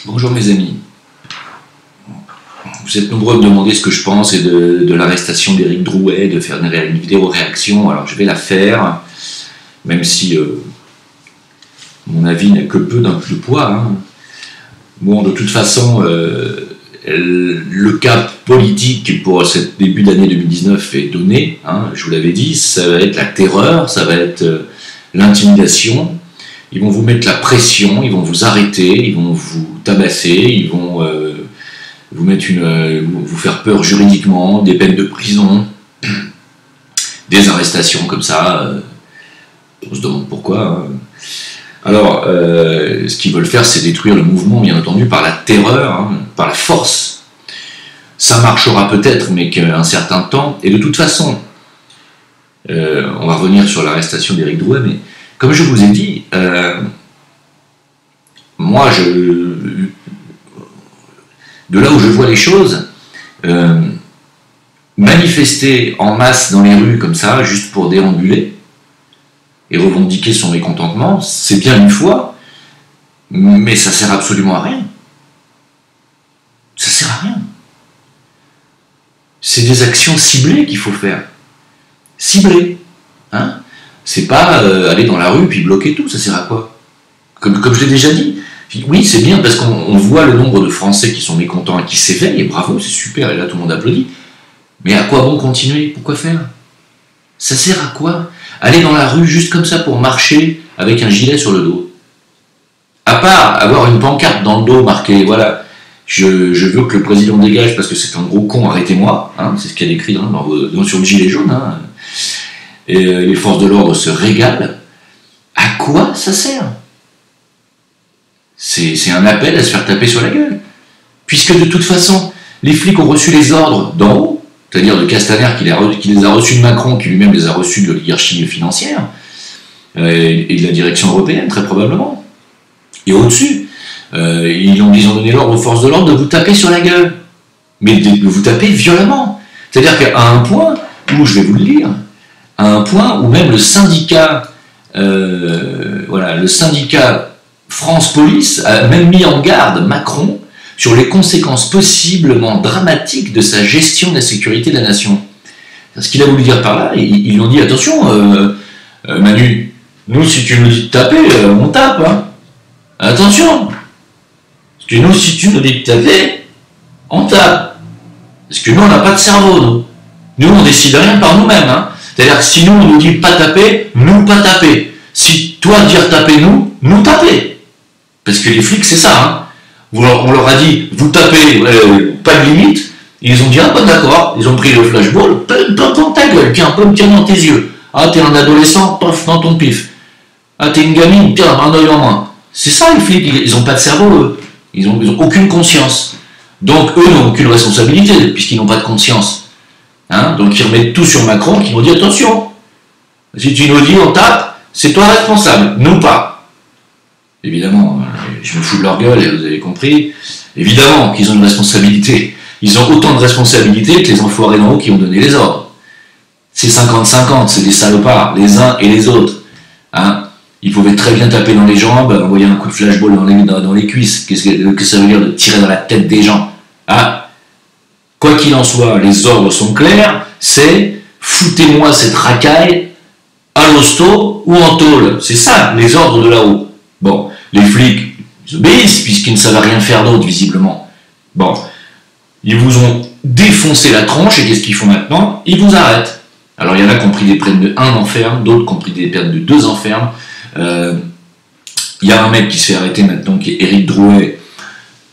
Bonjour mes amis. Vous êtes nombreux à me demander ce que je pense et de l'arrestation d'Éric Drouet, de faire une vidéo réaction. Alors je vais la faire, même si mon avis n'a que peu de poids. Hein. Bon, de toute façon, le cap politique pour ce début d'année 2019 est donné. Hein, je vous l'avais dit, ça va être la terreur, ça va être l'intimidation. Ils vont vous mettre la pression, ils vont vous arrêter, ils vont vous tabasser, ils vont vous faire peur juridiquement, des peines de prison, des arrestations comme ça. On se demande pourquoi. Hein. Alors, ce qu'ils veulent faire, c'est détruire le mouvement, bien entendu, par la terreur, hein, par la force. Ça marchera peut-être, mais qu'un certain temps. Et de toute façon, on va revenir sur l'arrestation d'Éric Drouet, mais comme je vous ai dit, moi, de là où je vois les choses, manifester en masse dans les rues comme ça, juste pour déambuler et revendiquer son mécontentement, c'est bien une fois, mais ça sert absolument à rien. Ça sert à rien. C'est des actions ciblées qu'il faut faire. Ciblées. Hein ? C'est pas aller dans la rue puis bloquer tout, ça sert à quoi ? Comme je l'ai déjà dit, oui, c'est bien parce qu'on voit le nombre de Français qui sont mécontents et qui s'éveillent, et bravo, c'est super, et là tout le monde applaudit. Mais à quoi bon continuer ? Pourquoi faire ? Ça sert à quoi ? Aller dans la rue juste comme ça pour marcher avec un gilet sur le dos. À part avoir une pancarte dans le dos marquée, voilà, je veux que le président dégage parce que c'est un gros con, arrêtez-moi, hein, c'est ce qu'il y a écrit sur le gilet jaune, hein. Et les forces de l'ordre se régalent. À quoi ça sert ? C'est un appel à se faire taper sur la gueule. Puisque de toute façon, les flics ont reçu les ordres d'en haut, c'est-à-dire de Castaner qui les a reçus de Macron, qui lui-même les a reçus de l'oligarchie financière, et de la direction européenne, très probablement. Et au-dessus, ils ont donné l'ordre aux forces de l'ordre de vous taper sur la gueule. Mais de vous taper violemment. C'est-à-dire qu'à un point où, je vais vous le lire, à un point où même le syndicat France Police a même mis en garde Macron sur les conséquences possiblement dramatiques de sa gestion de la sécurité de la nation. Ce qu'il a voulu dire par là, ils lui ont dit attention, Manu, nous si tu nous dis de taper, on tape. Hein. Attention, parce que nous si tu nous dis de taper, on tape. Parce que nous on n'a pas de cerveau, nous. Nous on décide rien par nous-mêmes. Hein. C'est-à-dire que si nous on nous dit pas taper, nous pas taper. Si toi dire taper nous taper. Parce que les flics c'est ça. Hein. On leur a dit vous tapez, pas de limite. Ils ont dit ah bah d'accord. Ils ont pris le flashball, dans ta gueule, tiens dans tes yeux. Ah t'es un adolescent, pof dans ton pif. Ah t'es une gamine, tiens un œil en moins. C'est ça les flics, ils ont pas de cerveau eux. Ils ont aucune conscience. Donc eux n'ont aucune responsabilité puisqu'ils n'ont pas de conscience. Hein, donc ils remettent tout sur Macron qui nous dit attention, si tu nous dis on tape, c'est toi responsable, nous pas. Évidemment, je me fous de leur gueule et vous avez compris. Évidemment qu'ils ont une responsabilité. Ils ont autant de responsabilités que les enfoirés d'en haut qui ont donné les ordres. C'est 50-50, c'est des salopards, les uns et les autres. Hein, ils pouvaient très bien taper dans les jambes, envoyer un coup de flashball dans les cuisses. Qu'est-ce que ça veut dire de tirer dans la tête des gens ? Hein ? Quoi qu'il en soit, les ordres sont clairs, c'est foutez-moi cette racaille à l'hosto ou en tôle. C'est ça, les ordres de là-haut. Bon, les flics, ils obéissent puisqu'ils ne savent rien faire d'autre, visiblement. Bon, ils vous ont défoncé la tronche et qu'est-ce qu'ils font maintenant ? Ils vous arrêtent. Alors, il y en a qui ont pris des peines de 1 an ferme, d'autres qui ont pris des peines de 2 ans ferme. Il y a un mec qui se fait arrêter maintenant, qui est Éric Drouet,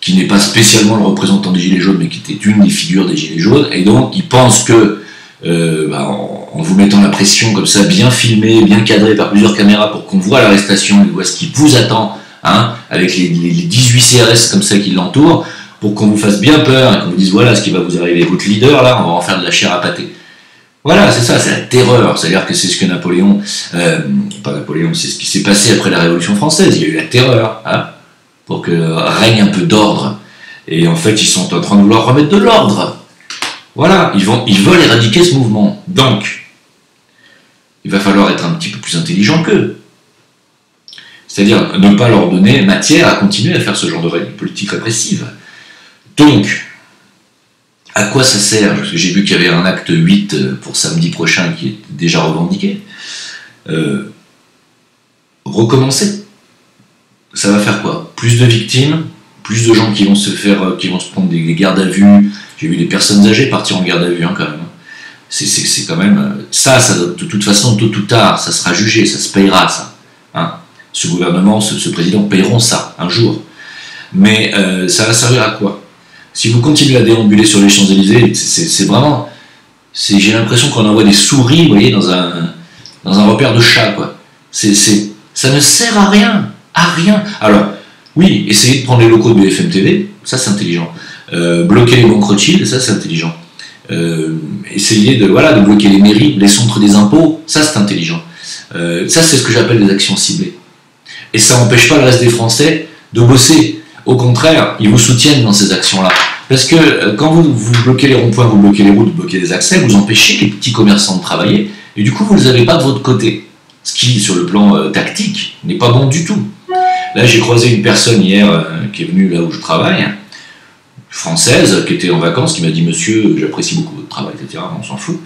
qui n'est pas spécialement le représentant des Gilets jaunes, mais qui était une des figures des Gilets jaunes, et donc il pense que, en vous mettant la pression comme ça, bien filmé, bien cadré par plusieurs caméras pour qu'on voit l'arrestation, qu'on voit ce qui vous attend, hein, avec les 18 CRS comme ça qui l'entourent, pour qu'on vous fasse bien peur, et qu'on vous dise voilà ce qui va vous arriver. Votre leader, là, on va en faire de la chair à pâté. Voilà, c'est ça, c'est la terreur. C'est-à-dire que c'est ce que Napoléon, pas Napoléon, c'est ce qui s'est passé après la Révolution française. Il y a eu la terreur, hein, pour que règne un peu d'ordre. Et en fait, ils sont en train de vouloir remettre de l'ordre. Voilà, ils veulent éradiquer ce mouvement. Donc, il va falloir être un petit peu plus intelligent qu'eux. C'est-à-dire ne pas leur donner matière à continuer à faire ce genre de politique répressive. Donc, à quoi ça sert? Parce que j'ai vu qu'il y avait un acte 8 pour samedi prochain qui est déjà revendiqué. Recommencer. Ça va faire quoi? Plus de victimes, plus de gens qui vont se prendre des gardes à vue. J'ai vu des personnes âgées partir en garde à vue, hein, quand même. C'est quand même... Ça de toute façon, tôt ou tard, ça sera jugé, ça se payera, ça. Hein, ce gouvernement, ce président paieront ça, un jour. Mais ça va servir à quoi? Si vous continuez à déambuler sur les Champs-Élysées, c'est vraiment... J'ai l'impression qu'on envoie des souris, vous voyez, dans un repère de chat, quoi. Ça ne sert à rien. À rien. Alors, oui, essayez de prendre les locaux de BFM TV, ça c'est intelligent. Bloquer les banques Rothschild, ça c'est intelligent. Essayer de bloquer les mairies, les centres des impôts, ça c'est intelligent. Ça c'est ce que j'appelle des actions ciblées. Et ça n'empêche pas le reste des Français de bosser. Au contraire, ils vous soutiennent dans ces actions-là. Parce que quand vous bloquez les ronds-points, vous bloquez les routes, vous bloquez les accès, vous empêchez les petits commerçants de travailler, et du coup vous ne les avez pas de votre côté. Ce qui, sur le plan tactique, n'est pas bon du tout. Là, j'ai croisé une personne hier qui est venue là où je travaille, française, qui était en vacances, qui m'a dit « Monsieur, j'apprécie beaucoup votre travail, etc. » On s'en fout.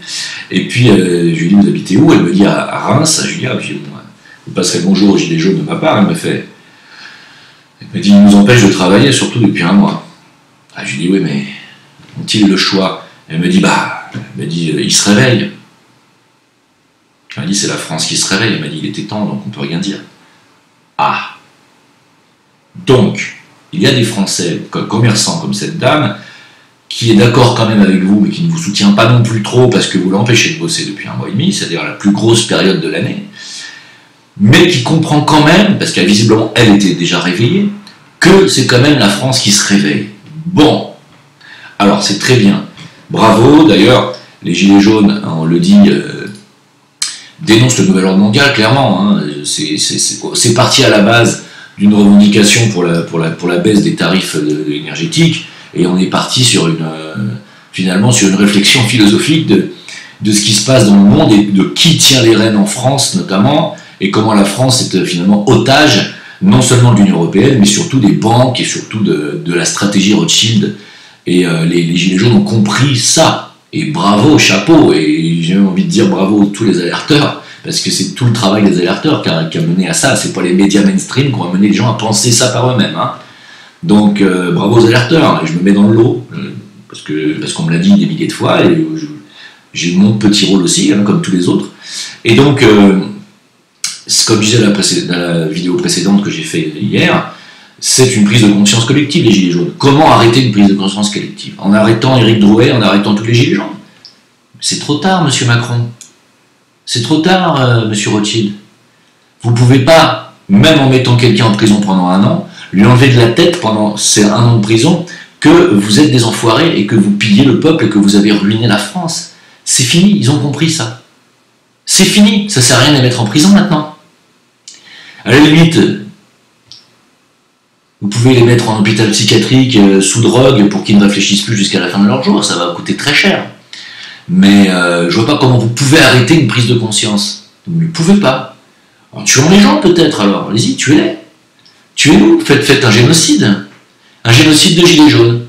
Et puis, je lui ai dit « Vous habitez où ?» Elle me dit « À Reims. » Je lui ai dit « Ah, puis, vous passerez le bonjour aux gilets jaunes de ma part. » Elle m'a dit « Il nous empêche de travailler, surtout depuis un mois. » Je lui ai dit « Oui, mais ont-ils le choix ?» Elle me dit « il se réveille. » Elle m'a dit, c'est la France qui se réveille. Elle m'a dit, il était temps, donc on peut rien dire. Ah. Donc, il y a des Français, commerçants comme cette dame, qui est d'accord quand même avec vous, mais qui ne vous soutient pas non plus trop parce que vous l'empêchez de bosser depuis un mois et demi, c'est-à-dire la plus grosse période de l'année, mais qui comprend quand même, parce qu'elle visiblement, elle était déjà réveillée, que c'est quand même la France qui se réveille. Bon. Alors, c'est très bien. Bravo. D'ailleurs, les Gilets jaunes, on le dit... dénonce le nouvel ordre mondial, clairement. Hein. C'est parti à la base d'une revendication pour la baisse des tarifs énergétiques, et on est parti finalement sur une réflexion philosophique de ce qui se passe dans le monde et de qui tient les rênes en France notamment, et comment la France est finalement otage non seulement de l'Union européenne, mais surtout des banques et surtout de la stratégie Rothschild. Et les Gilets jaunes ont compris ça. Et bravo, chapeau, et j'ai envie de dire bravo à tous les alerteurs, parce que c'est tout le travail des alerteurs qui a mené à ça, c'est pas les médias mainstream qui ont amené les gens à penser ça par eux-mêmes. Hein. Donc bravo aux alerteurs, je me mets dans le lot, parce qu'on me l'a dit des milliers de fois, et j'ai mon petit rôle aussi, hein, comme tous les autres. Et donc, comme je disais dans la vidéo précédente que j'ai fait hier, c'est une prise de conscience collective, les Gilets jaunes. Comment arrêter une prise de conscience collective? En arrêtant Éric Drouet, en arrêtant tous les Gilets jaunes. C'est trop tard, monsieur Macron. C'est trop tard, monsieur Rothschild. Vous ne pouvez pas, même en mettant quelqu'un en prison pendant 1 an, lui enlever de la tête pendant ces 1 an de prison que vous êtes des enfoirés et que vous pillez le peuple et que vous avez ruiné la France. C'est fini, ils ont compris ça. C'est fini, ça ne sert à rien de les mettre en prison maintenant. À la limite... Vous pouvez les mettre en hôpital psychiatrique sous drogue pour qu'ils ne réfléchissent plus jusqu'à la fin de leur jour, ça va coûter très cher. Mais je vois pas comment vous pouvez arrêter une prise de conscience. Vous ne pouvez pas. En tuant les gens peut-être alors, allez-y, tuez-les. Tuez-nous, faites un génocide. Un génocide de gilets jaunes.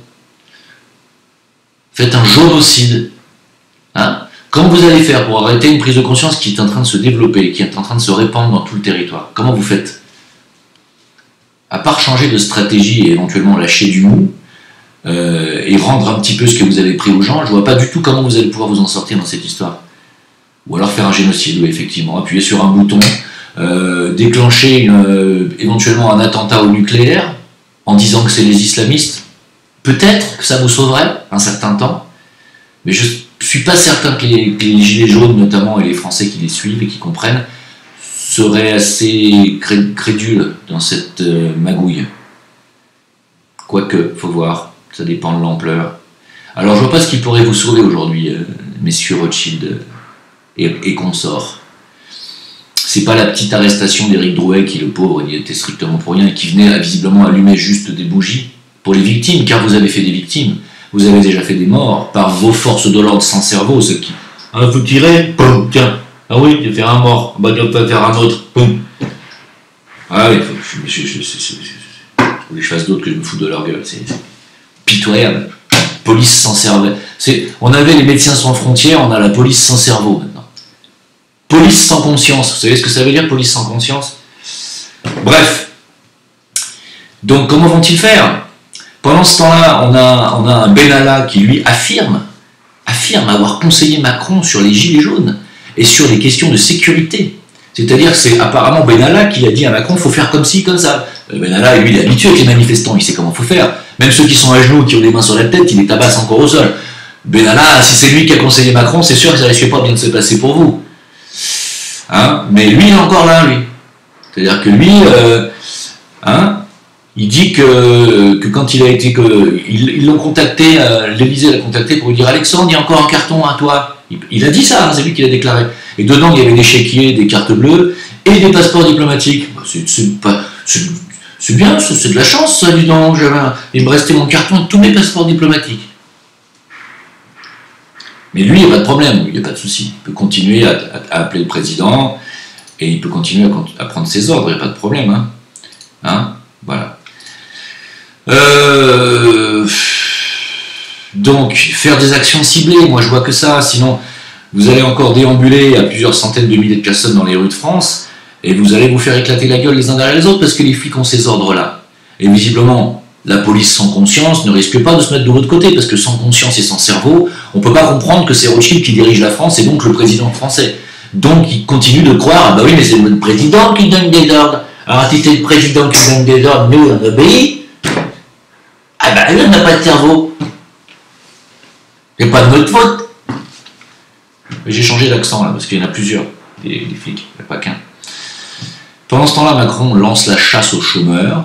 Faites un jaunocide. Hein? Comment vous allez faire pour arrêter une prise de conscience qui est en train de se développer, qui est en train de se répandre dans tout le territoire? Comment vous faites? À part changer de stratégie et éventuellement lâcher du mou, et rendre un petit peu ce que vous avez pris aux gens, je vois pas du tout comment vous allez pouvoir vous en sortir dans cette histoire. Ou alors faire un génocide, oui, effectivement, appuyer sur un bouton, déclencher éventuellement un attentat au nucléaire, en disant que c'est les islamistes. Peut-être que ça vous sauverait un certain temps, mais je suis pas certain que les Gilets jaunes, notamment, et les Français qui les suivent et qui comprennent, serait assez crédule dans cette magouille. Quoique, faut voir, ça dépend de l'ampleur. Alors je vois pas ce qui pourrait vous sauver aujourd'hui, messieurs Rothschild et consorts. C'est pas la petite arrestation d'Éric Drouet qui, le pauvre, n'y était strictement pour rien et qui venait visiblement allumer juste des bougies pour les victimes, car vous avez fait des victimes. Vous avez déjà fait des morts par vos forces de l'ordre sans cerveau, ceux qui... Ah, vous tirez, tiens. Ah oui, tu vas faire un mort, bah tu vas faire un autre. Ah oui, faut que je fasse d'autres que je me fous de leur gueule. C'est pitoyable. Police sans cerveau. On avait les médecins sans frontières, on a la police sans cerveau maintenant. Police sans conscience. Vous savez ce que ça veut dire, police sans conscience? Bref. Donc comment vont-ils faire? Pendant ce temps-là, on a un Benalla qui lui affirme avoir conseillé Macron sur les gilets jaunes et sur les questions de sécurité. C'est-à-dire que c'est apparemment Benalla qui a dit à Macron, il faut faire comme ci, comme ça. Benalla, lui, il est habitué avec les manifestants, il sait comment il faut faire. Même ceux qui sont à genoux, qui ont des mains sur la tête, il les tabasse encore au sol. Benalla, si c'est lui qui a conseillé Macron, c'est sûr que ça risque pas bien de se passer pour vous. Hein? Mais lui, il est encore là, lui. C'est-à-dire que lui, il dit que quand il a été... ils l'ont contacté, l'Élysée l'a contacté pour lui dire « Alexandre, il y a encore un carton à toi ». Il a dit ça, hein, c'est lui qui l'a déclaré. Et dedans, il y avait des chéquiers, des cartes bleues et des passeports diplomatiques. C'est bien, c'est de la chance, ça, dis donc. Il me restait mon carton et tous mes passeports diplomatiques. Mais lui, il n'y a pas de problème, il n'y a pas de souci. Il peut continuer à appeler le président et il peut continuer à prendre ses ordres, il n'y a pas de problème. Voilà. Donc, faire des actions ciblées, moi je vois que ça, sinon vous allez encore déambuler à plusieurs centaines de milliers de personnes dans les rues de France et vous allez vous faire éclater la gueule les uns derrière les autres parce que les flics ont ces ordres-là. Et visiblement, la police sans conscience ne risque pas de se mettre de l'autre côté parce que sans conscience et sans cerveau, on ne peut pas comprendre que c'est Rothschild qui dirige la France et donc le président français. Donc ils continuent de croire, ah bah oui mais c'est le président qui donne des ordres. Alors si c'est le président qui donne des ordres, nous on obéit. Ah bah lui on n'a pas de cerveau. C'est pas de notre faute. J'ai changé d'accent là, parce qu'il y en a plusieurs, des flics, il n'y en a pas qu'un. Pendant ce temps-là, Macron lance la chasse aux chômeurs.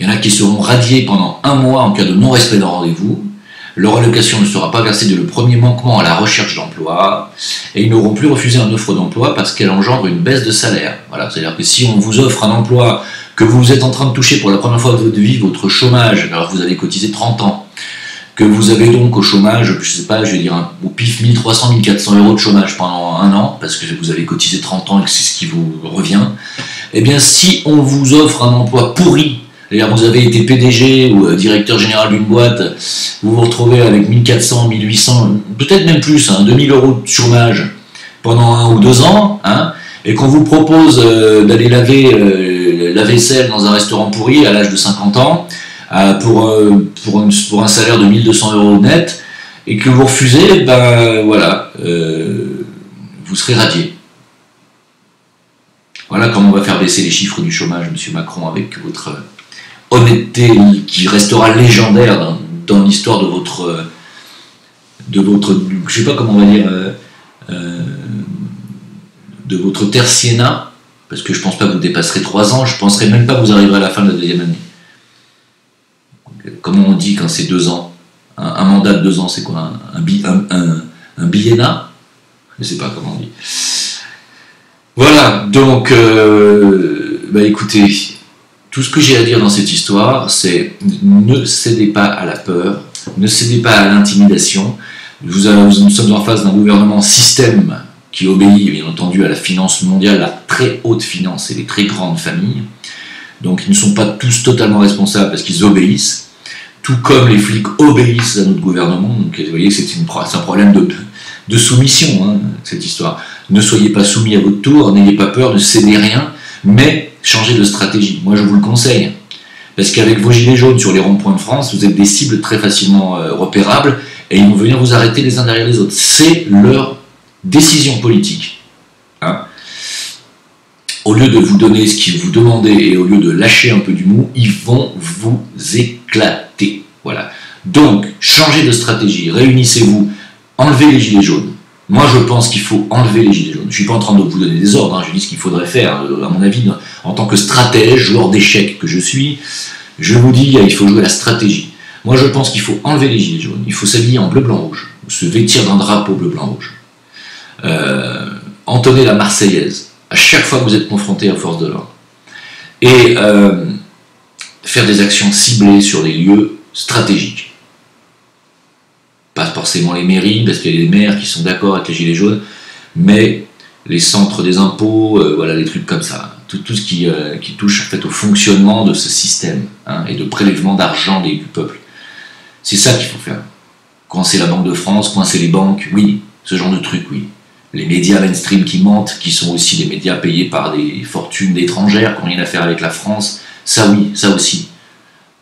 Il y en a qui seront radiés pendant 1 mois en cas de non-respect d'un rendez-vous. Leur allocation ne sera pas versée dès le premier manquement à la recherche d'emploi. Et ils n'auront plus refusé une offre d'emploi parce qu'elle engendre une baisse de salaire. Voilà, c'est-à-dire que si on vous offre un emploi que vous êtes en train de toucher pour la première fois de votre vie, votre chômage, alors que vous avez cotisé 30 ans, que vous avez donc au chômage, je sais pas, je vais dire au pif 1300, 1400 euros de chômage pendant 1 an, parce que vous avez cotisé 30 ans et que c'est ce qui vous revient, eh bien si on vous offre un emploi pourri, c'est-à-dire vous avez été PDG ou directeur général d'une boîte, vous vous retrouvez avec 1400, 1800, peut-être même plus, 2000 euros de chômage pendant 1 ou 2 ans, et qu'on vous propose d'aller laver la vaisselle dans un restaurant pourri à l'âge de 50 ans, pour un salaire de 1200 euros net, et que vous refusez, vous serez radié. Voilà comment on va faire baisser les chiffres du chômage, monsieur Macron, avec votre honnêteté qui restera légendaire dans l'histoire de votre, je sais pas comment on va dire, de votre tertiennat, parce que je pense pas que vous dépasserez 3 ans, je penserai même pas que vous arriverez à la fin de la 2e année. Comment on dit quand c'est 2 ans? Un mandat de 2 ans, c'est quoi? Un biennat? Je ne sais pas comment on dit. Voilà, donc, écoutez, tout ce que j'ai à dire dans cette histoire, c'est ne cédez pas à la peur, ne cédez pas à l'intimidation. Nous sommes en face d'un gouvernement système qui obéit, bien entendu, à la finance mondiale, la très haute finance et les très grandes familles. Donc, ils ne sont pas tous totalement responsables parce qu'ils obéissent. Tout comme les flics obéissent à notre gouvernement. Donc vous voyez, c'est un problème de soumission, cette histoire. Ne soyez pas soumis à votre tour, n'ayez pas peur, ne cédez rien, mais changez de stratégie. Moi, je vous le conseille. Parce qu'avec vos gilets jaunes sur les ronds-points de France, vous êtes des cibles très facilement repérables et ils vont venir vous arrêter les uns derrière les autres. C'est leur décision politique. Au lieu de vous donner ce qu'ils vous demandaient et au lieu de lâcher un peu du mou, ils vont vous éclater. Voilà. Donc, changez de stratégie, réunissez-vous, enlevez les gilets jaunes. Moi, je pense qu'il faut enlever les gilets jaunes. Je ne suis pas en train de vous donner des ordres, je dis ce qu'il faudrait faire. À mon avis, en tant que stratège, joueur d'échecs que je suis, je vous dis, il faut jouer la stratégie. Moi, je pense qu'il faut enlever les gilets jaunes. Il faut s'habiller en bleu, blanc, rouge. Se vêtir d'un drapeau bleu, blanc, rouge. Entonner la Marseillaise à chaque fois que vous êtes confronté à force de l'ordre. Et faire des actions ciblées sur des lieux stratégiques. Pas forcément les mairies, parce qu'il y a des maires qui sont d'accord avec les gilets jaunes, mais les centres des impôts, voilà, des trucs comme ça. Tout ce qui touche en fait au fonctionnement de ce système, hein, et de prélèvement d'argent du peuple. C'est ça qu'il faut faire. Coincer la Banque de France, coincer les banques, oui, ce genre de trucs, oui. Les médias mainstream qui mentent, qui sont aussi des médias payés par des fortunes d'étrangères, qui n'ont rien à faire avec la France, ça oui, ça aussi.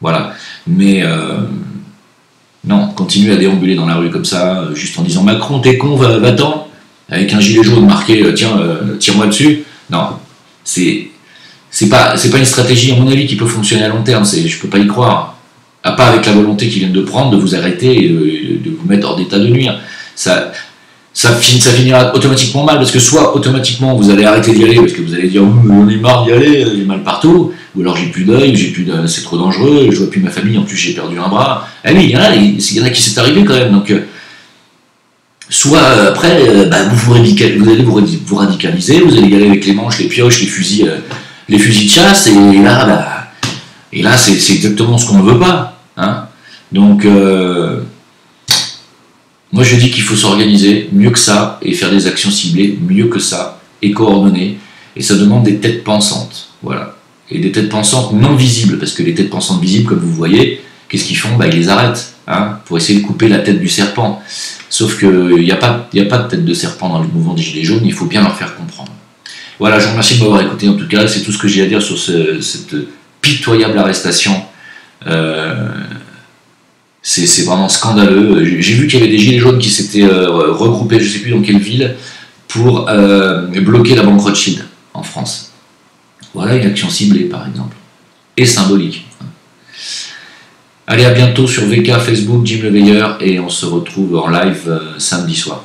Voilà. Mais non, continuer à déambuler dans la rue comme ça, juste en disant Macron, t'es con, va-t'en, avec un gilet jaune marqué tiens, tire-moi dessus. Non, c'est pas une stratégie, à mon avis, qui peut fonctionner à long terme, je peux pas y croire. Pas avec la volonté qu'ils viennent de prendre, de vous arrêter et de vous mettre hors d'état de nuire. Ça finira automatiquement mal, parce que soit automatiquement vous allez arrêter d'y aller, parce que vous allez dire on est marre d'y aller, j'ai mal partout, ou alors j'ai plus d'œil, c'est trop dangereux, je vois plus ma famille, en plus j'ai perdu un bras. Ah oui, il y en a qui c'est arrivé quand même, donc soit après vous allez vous radicaliser, vous allez y aller avec les manches, les pioches, les fusils de chasse, et là c'est exactement ce qu'on ne veut pas, hein. Donc moi je dis qu'il faut s'organiser mieux que ça et faire des actions ciblées mieux que ça et coordonnées, et ça demande des têtes pensantes, voilà, et des têtes pensantes non visibles, parce que les têtes pensantes visibles, comme vous voyez, qu'est-ce qu'ils font? Ils les arrêtent, hein, pour essayer de couper la tête du serpent, sauf qu'il n'y a pas de tête de serpent dans le mouvement des Gilets jaunes, il faut bien leur faire comprendre. Voilà, je vous remercie de m'avoir écouté, en tout cas c'est tout ce que j'ai à dire sur cette pitoyable arrestation. C'est vraiment scandaleux. J'ai vu qu'il y avait des gilets jaunes qui s'étaient regroupés, je ne sais plus dans quelle ville, pour bloquer la banque Rothschild en France. Voilà une action ciblée, par exemple, et symbolique. Allez, à bientôt sur VK, Facebook, Jim Le Veilleur, et on se retrouve en live samedi soir.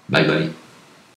Bye bye.